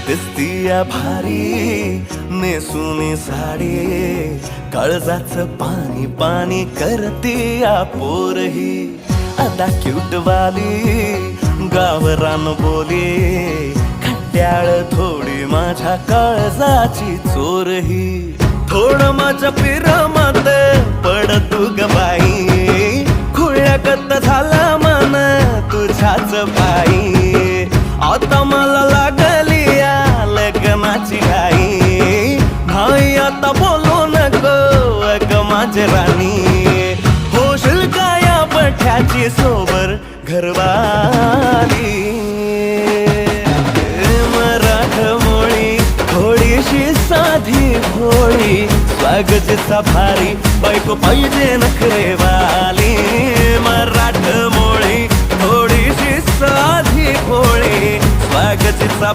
दिसतीया भारी नेसुनी साडी, काळजाचं पाणी पाणी करतीया पोरही. आता क्यूट वाली गावरान बोली, खट्याळ थोडी माझ्या काळजाची चोरही. थोडं माझ्या पिरामात पड तू ग बाई, खुळ्यागत झाला मन तुझ्याच बाई. आता मला लागली या लग्नाची घाई, नाही आता बोलू नको अग माझी राणी. होशील का या बठ्याची सोबर घरवाली. मराठमोळी थोडीशी साधी भोळी, स्वागतीचा भारी बायको पाहिजे नखरेवाली. मराठमोळी थोडीशी साधी भोळी, स्वागतीचा